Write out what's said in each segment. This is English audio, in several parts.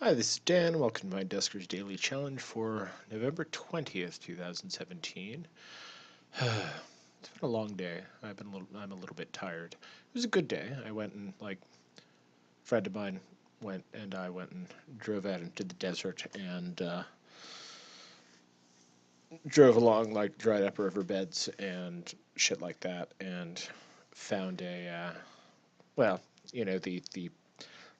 Hi, this is Dan. Welcome to my Duskers Daily Challenge for November 20th, 2017. It's been a long day. I'm a little bit tired. It was a good day. I went and a friend of mine went and I went and drove out into the desert and drove along dried up riverbeds and shit like that and found well, the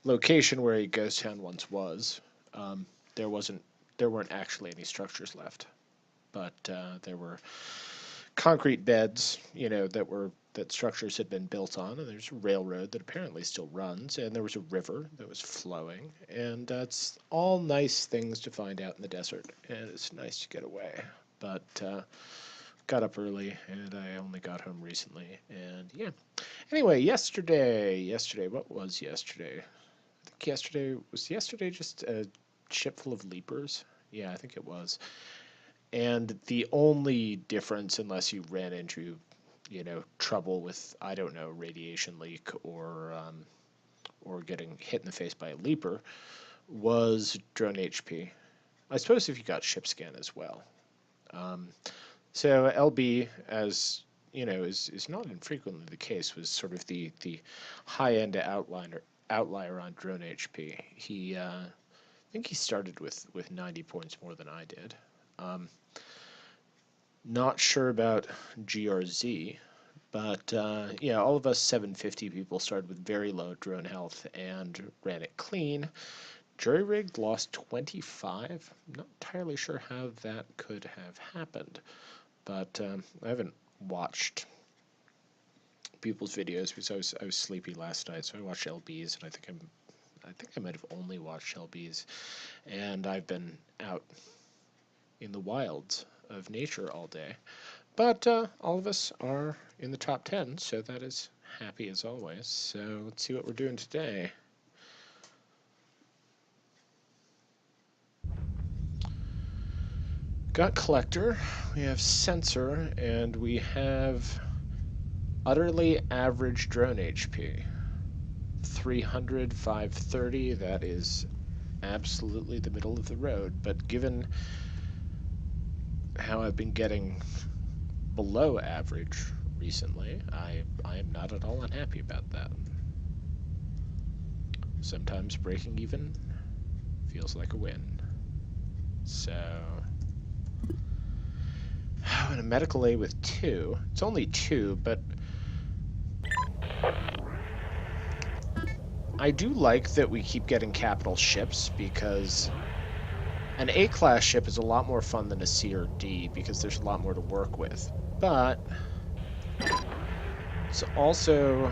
location where a ghost town once was. Um, there weren't actually any structures left, but there were concrete beds, that structures had been built on, and there's a railroad that apparently still runs, and there was a river that was flowing, and it's all nice things to find out in the desert, and it's nice to get away. But got up early, and I only got home recently, and yeah. Anyway, yesterday, what was yesterday? I think yesterday just a ship full of leapers. Yeah, I think it was. And the only difference, unless you ran into, trouble with, I don't know, radiation leak or getting hit in the face by a leaper, was drone HP. I suppose if you got ship scan as well. Um, so LB, as is not infrequently the case, was sort of the high end outlier on drone HP. I think he started with 90 points more than I did. Not sure about GRZ, but yeah, all of us 750 people started with very low drone health and ran it clean. Jury rigged lost 25. Not entirely sure how that could have happened, but I haven't watched people's videos because I was sleepy last night, so I watched LBs, and I think I might have only watched LBs, and I've been out in the wilds of nature all day. But all of us are in the top 10, so that is happy as always. So let's see what we're doing today. Got Collector, we have Sensor, and we have Utterly Average Drone HP. 300, 530, that is absolutely the middle of the road, but given how I've been getting below average recently, I am not at all unhappy about that. Sometimes breaking even feels like a win. So, in a medical A with 2, it's only 2, but I do like that we keep getting capital ships, because an A-class ship is a lot more fun than a C or D because there's a lot more to work with. But it also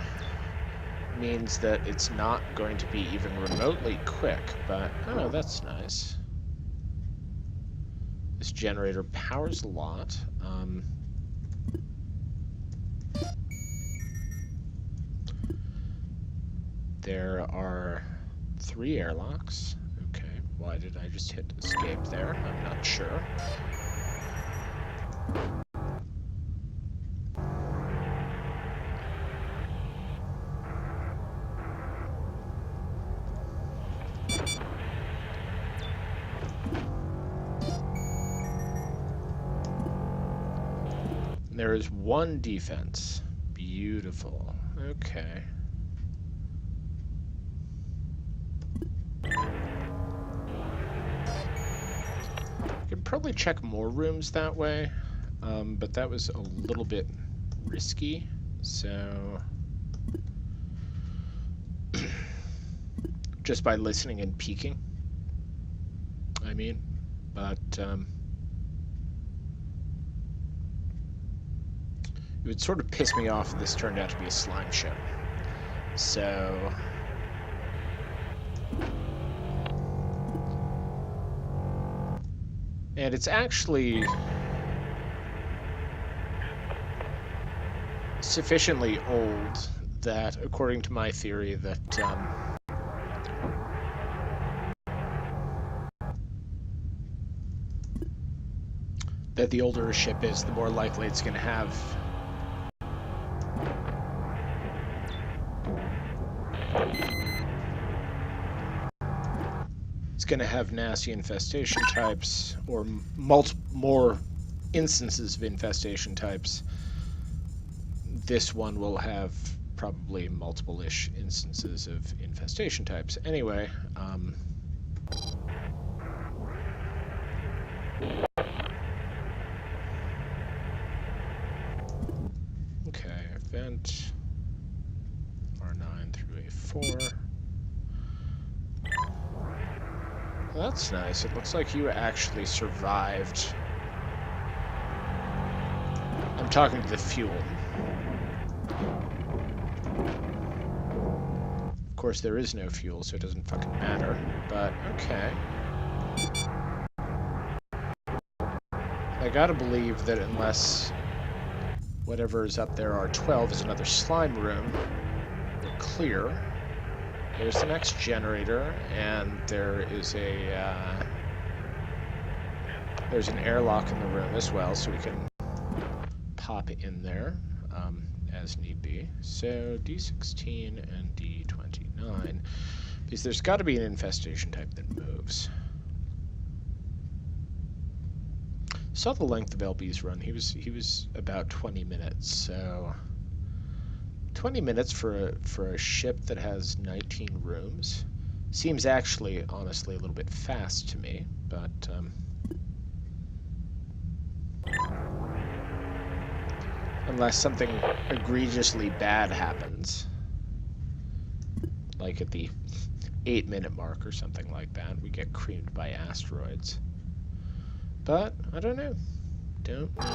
means that it's not going to be even remotely quick, but oh, that's nice. This generator powers a lot. There are 3 airlocks. Okay, why did I just hit escape there? I'm not sure. There is 1 defense. Beautiful. Okay. Could probably check more rooms that way, but that was a little bit risky, so just by listening and peeking, I mean, but it would sort of piss me off if this turned out to be a slime ship. So and it's actually sufficiently old that, according to my theory, that that the older a ship is, the more likely it's going to have it's going to have nasty infestation types, or more instances of infestation types. This one will have probably multiple-ish instances of infestation types. Anyway, okay, event R9 through A4. Well, that's nice. It looks like you actually survived. I'm talking to the fuel. Of course, there is no fuel, so it doesn't fucking matter. But, okay. I gotta believe that unless whatever is up there, R12, is another slime room, we're clear. There's the next generator, and there is there's an airlock in the room as well, so we can pop in there as need be. So D16 and D29, because there's got to be an infestation type that moves. Saw the length of LB's run. He was about 20 minutes, so 20 minutes for a ship that has 19 rooms seems actually, honestly, a little bit fast to me, but unless something egregiously bad happens, like at the 8-minute mark or something like that, we get creamed by asteroids. But I don't know. Don't know.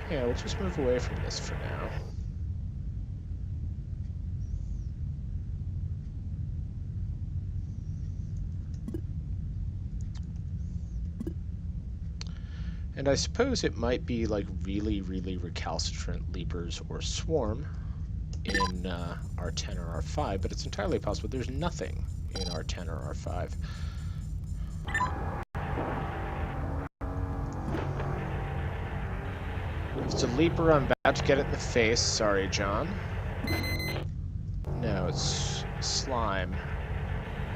Yeah, we'll just move away from this for now. And I suppose it might be like really, really recalcitrant Leapers or Swarm in R10 or R5, but it's entirely possible there's nothing in R10 or R5. If it's a Leaper, I'm about to get it in the face. Sorry, John. No, it's slime.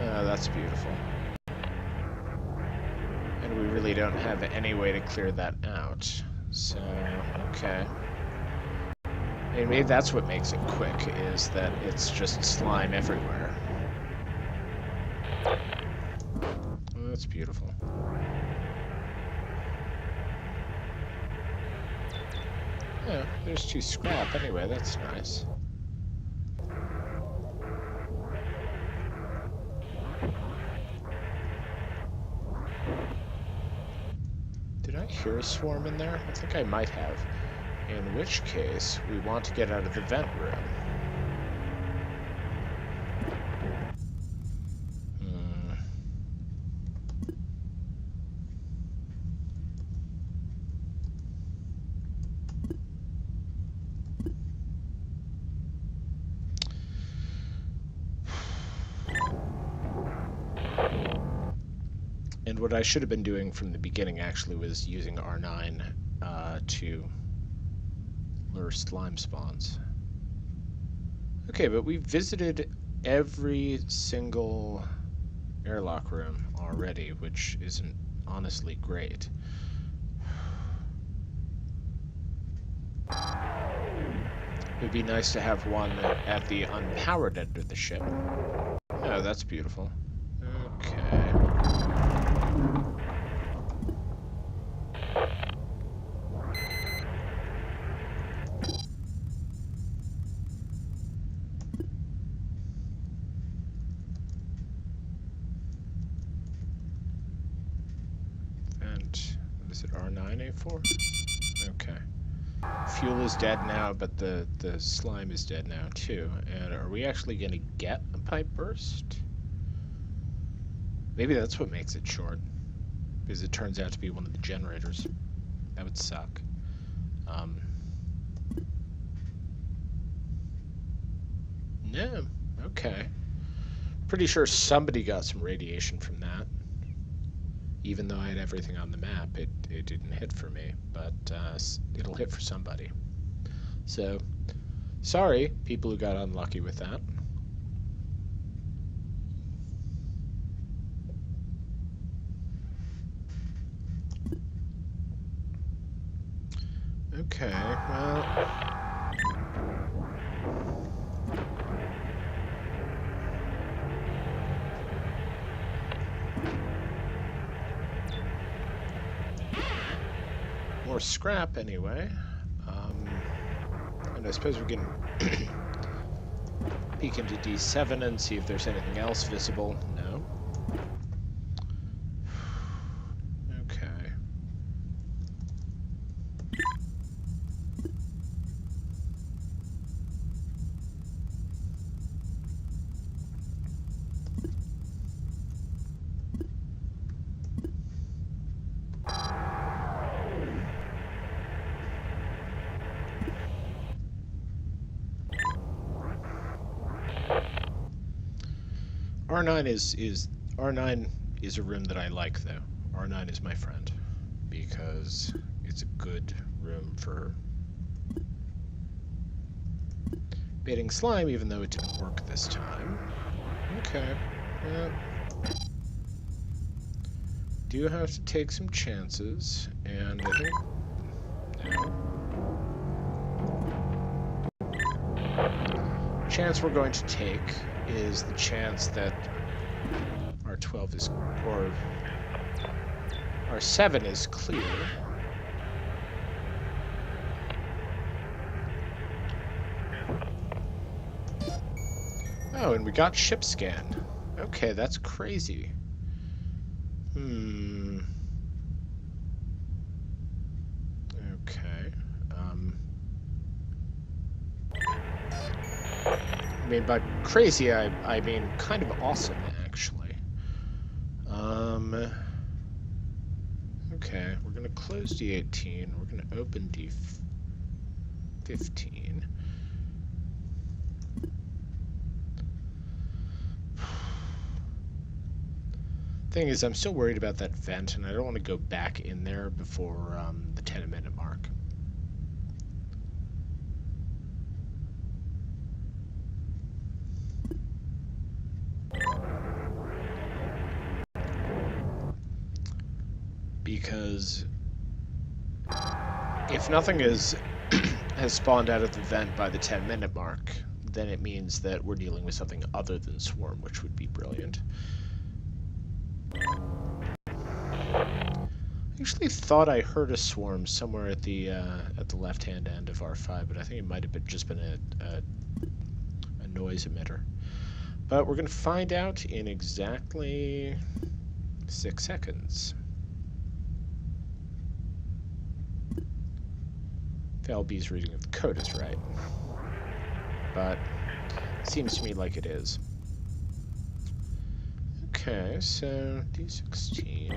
Oh, that's beautiful. And we really don't have any way to clear that out. So, okay. And maybe that's what makes it quick, is that it's just slime everywhere. Oh, that's beautiful. Yeah, there's 2 scrap anyway, that's nice. Did I hear a swarm in there? I think I might have. In which case, we want to get out of the vent room. And what I should have been doing from the beginning, actually, was using R9 to lure slime spawns. Okay, but we visited every single airlock room already, which isn't honestly great. It would be nice to have one at the unpowered end of the ship. Oh, that's beautiful. Okay. Is it R9A4? Okay. Fuel is dead now, but the slime is dead now too. And are we actually going to get a pipe burst? Maybe that's what makes it short, because it turns out to be one of the generators. That would suck. No. Okay. Pretty sure somebody got some radiation from that. Even though I had everything on the map, it didn't hit for me, but it'll hit for somebody. So, sorry, people who got unlucky with that. Okay, well... More scrap, anyway. And I suppose we can peek into D7 and see if there's anything else visible. No. Okay. R9 is R9 is a room that I like, though. R9 is my friend because it's a good room for baiting slime, even though it didn't work this time. Okay. Do have to take some chances, and I think no. Chance we're going to take is the chance that R12 is, or R7 is clear. Oh, and we got ship scan. Okay, that's crazy. Okay. I mean, by crazy, I mean kind of awesome, actually. Okay, we're gonna close D18. We're gonna open D15. Thing is, I'm still worried about that vent, and I don't want to go back in there before the 10-minute mark. Because if nothing has spawned out of the vent by the 10-minute mark, then it means that we're dealing with something other than swarm, which would be brilliant. I actually thought I heard a swarm somewhere at the left-hand end of R5, but I think it might have just been a noise emitter. But we're going to find out in exactly 6 seconds. If LB's reading of the code is right. But it seems to me like it is. Okay, so D16.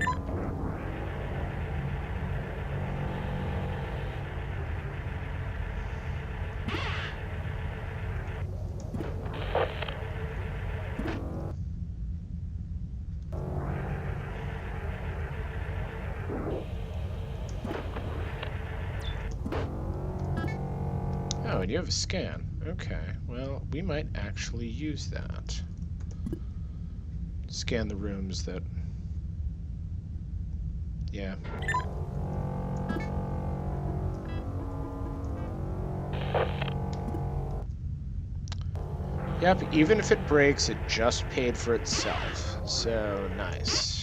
Oh, and you have a scan. Okay, well, we might actually use that. Scan the rooms that... Yeah. Yep, even if it breaks, it just paid for itself. So, nice.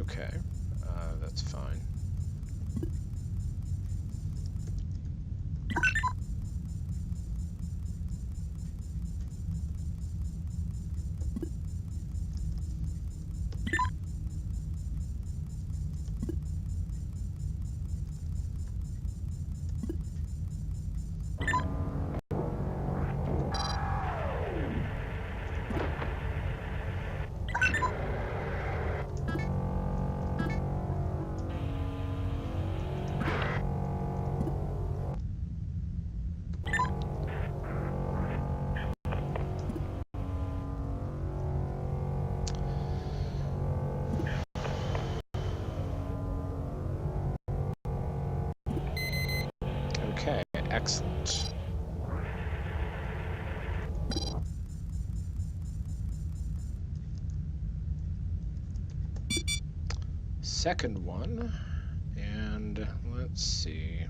Okay, that's fine. Excellent. Second one, and let's see.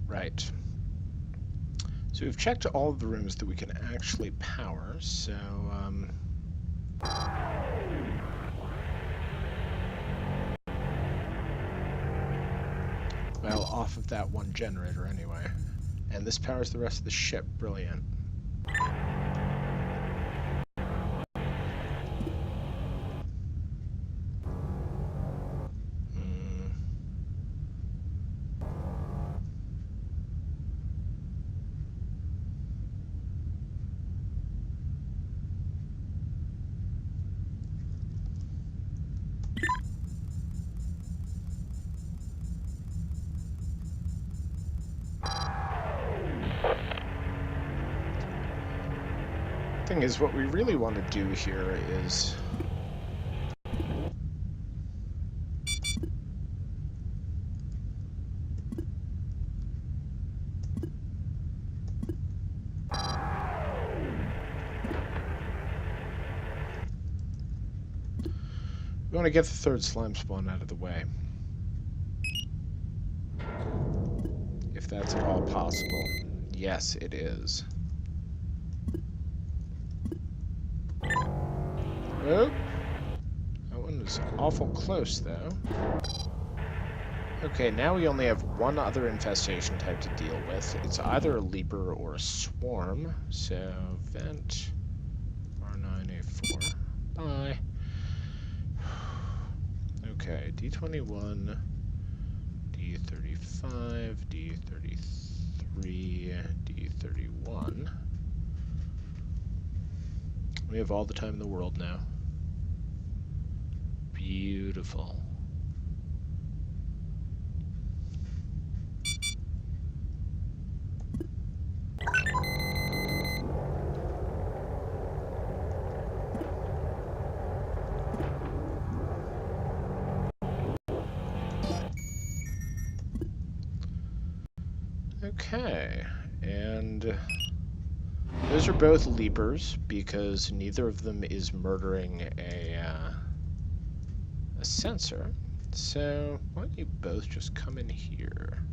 Right. So we've checked all of the rooms that we can actually power, so, well, off of that one generator anyway. And this powers the rest of the ship. Brilliant. Thing is, what we really want to do here is we want to get the third slime spawn out of the way. If that's at all possible. Yes, it is. Oh, that one was awful close, though. Okay, now we only have one other infestation type to deal with. It's either a leaper or a swarm. So, vent R9A4. Bye. Okay, D21, D35, D33, D31. We have all the time in the world now. Beautiful. Okay, and those are both leapers because neither of them is murdering a sensor. So why don't you both just come in here?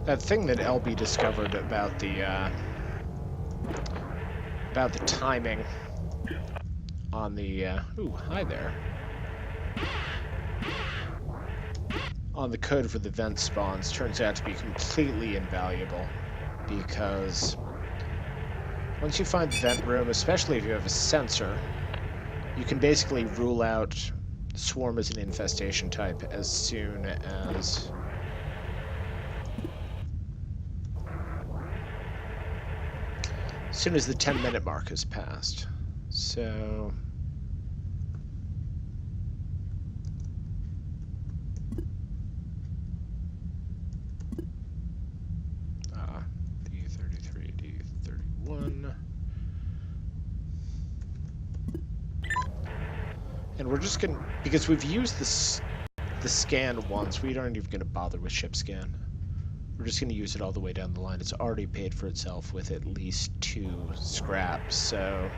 That thing that LB discovered about the timing on the ooh, hi there. On the code for the vent spawns turns out to be completely invaluable because once you find the vent room, especially if you have a sensor, you can basically rule out swarm as an infestation type as soon as the 10-minute mark has passed. So D33, D31. And we're just gonna, because we've used the scan once, we aren't even gonna bother with ship scan. We're just going to use it all the way down the line. It's already paid for itself with at least 2 scraps, so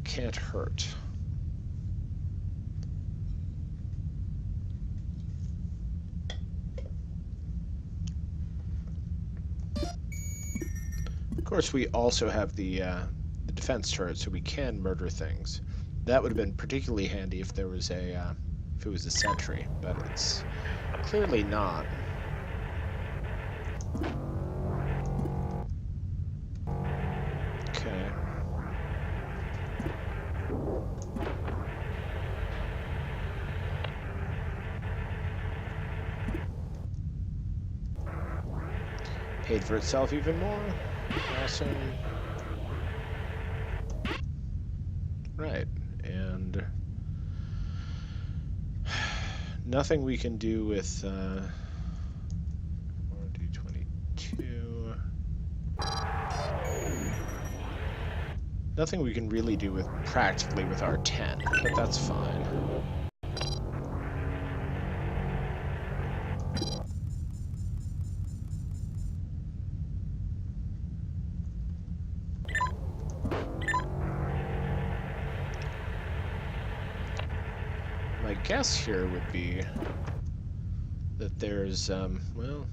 can't hurt. Of course, we also have the defense turret, so we can murder things. That would have been particularly handy if there was if it was a sentry, but it's clearly not. Okay. Paid for itself even more. Awesome. Right. And nothing we can do with 4d22. Nothing we can really do with practically with our 10, but that's fine. My guess here would be that there's, well,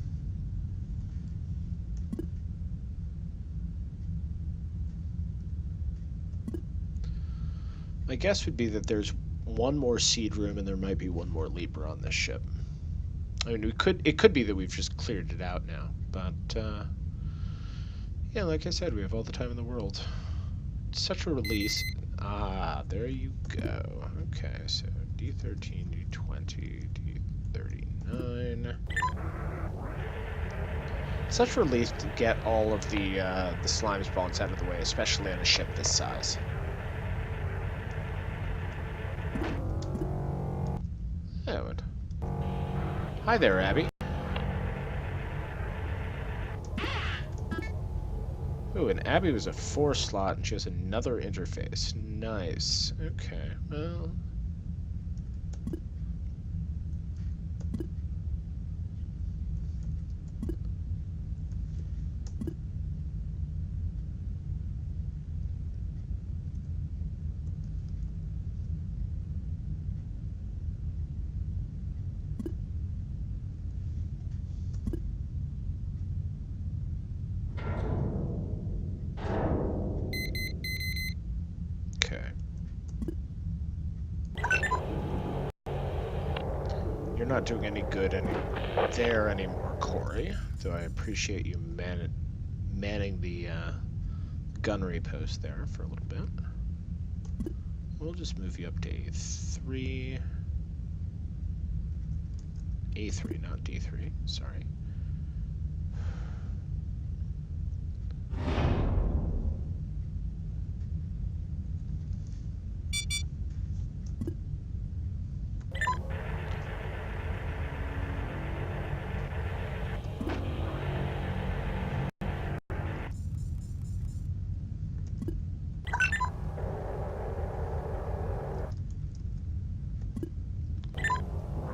my guess would be that there's one more seed room and there might be one more leaper on this ship. I mean, it could be that we've just cleared it out now, but yeah, like I said, we have all the time in the world. It's such a release. Ah, there you go. Okay, so D13, D20, D39. Such a relief to get all of the slime spawns out of the way, especially on a ship this size. Oh, and hi there, Abby. Ooh, and Abby was a 4 slot, and she has another interface. Nice. Okay, well... Okay. You're not doing any good there anymore, Corey. Though I appreciate you manning the gunnery post there for a little bit. We'll just move you up to A3. A3, not D3. Sorry.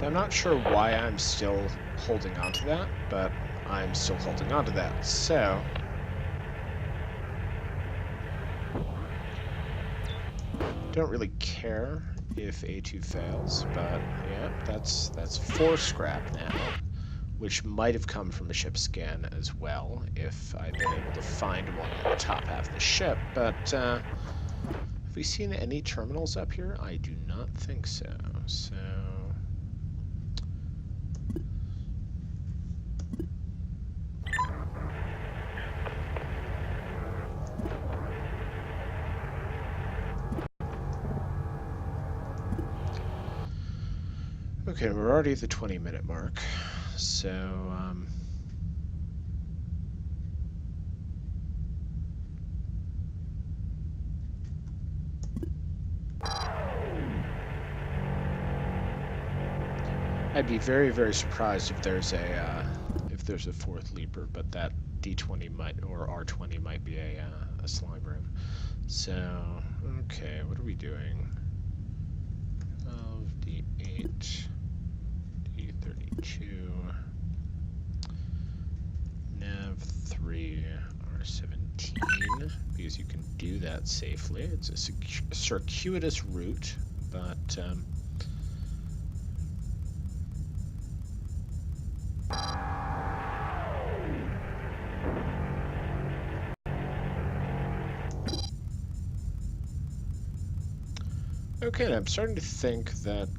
I'm not sure why I'm still holding on to that, but I'm still holding on to that, so... Don't really care if A2 fails, but yeah, that's 4 scrap now, which might have come from a ship scan as well, if I'd been able to find one on the top half of the ship, but have we seen any terminals up here? I do not think so, so... Okay, we're already at the 20-minute mark, so, I'd be very, very surprised if there's a 4th leaper, but that D20 might, or R20 might be a slime room. So, okay, what are we doing? 12, D8, D32, Nav 3, R17, because you can do that safely. It's a circuitous route, but Okay, I'm starting to think that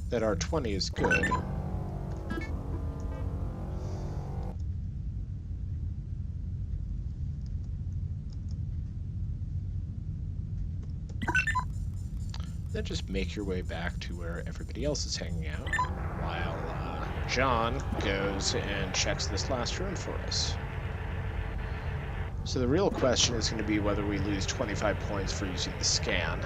that R20 is good. Then just make your way back to where everybody else is hanging out, while John goes and checks this last room for us. So the real question is going to be whether we lose 25 points for using the scan.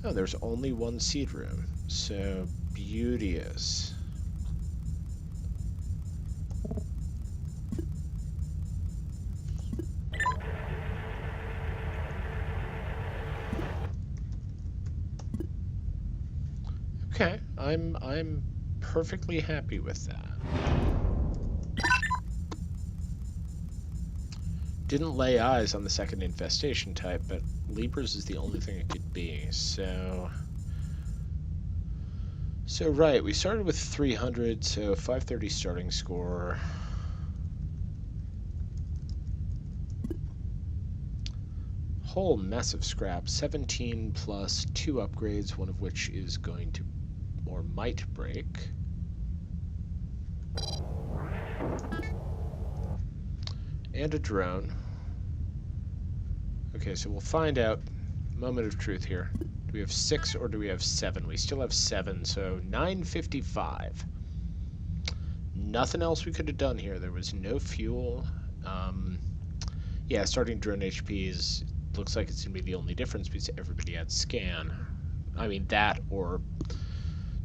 Oh, there's only one seed room, so beauteous. Okay, I'm perfectly happy with that. Didn't lay eyes on the second infestation type, but Libras is the only thing it could be, so... So right, we started with 300, so 530 starting score. Whole mess of scrap, 17 plus 2 upgrades, one of which is going to, or might break. And a drone. Okay, so we'll find out. Moment of truth here. Do we have 6 or do we have 7? We still have 7, so 955. Nothing else we could have done here. There was no fuel. Yeah, starting drone HP looks like it's going to be the only difference because everybody had scan. I mean, that or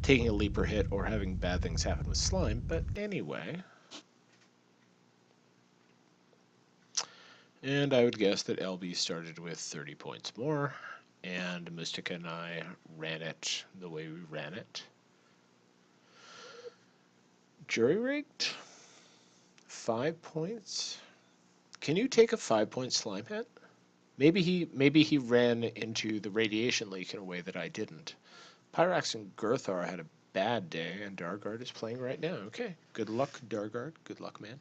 taking a leaper hit or having bad things happen with slime, but anyway. And I would guess that LB started with 30 points more, and Mystica and I ran it the way we ran it. Jury-rigged? 5 points? Can you take a 5-point slime hit? Maybe he ran into the radiation leak in a way that I didn't. Pyrax and Gurthar had a bad day, and Dargard is playing right now. Okay, good luck, Dargard. Good luck, man.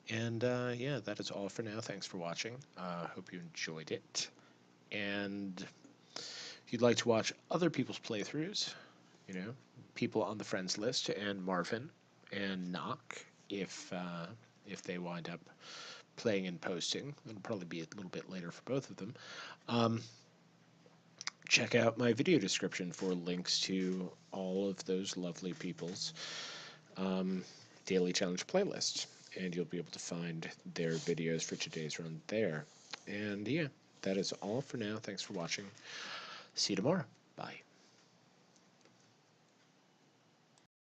And yeah, that is all for now. Thanks for watching. Hope you enjoyed it. And if you'd like to watch other people's playthroughs, you know, people on the friends list, and Marvin and Knock, if they wind up playing and posting, it'll probably be a little bit later for both of them. Check out my video description for links to all of those lovely people's daily challenge playlists, and you'll be able to find their videos for today's run there. And yeah, that is all for now. Thanks for watching. See you tomorrow. Bye.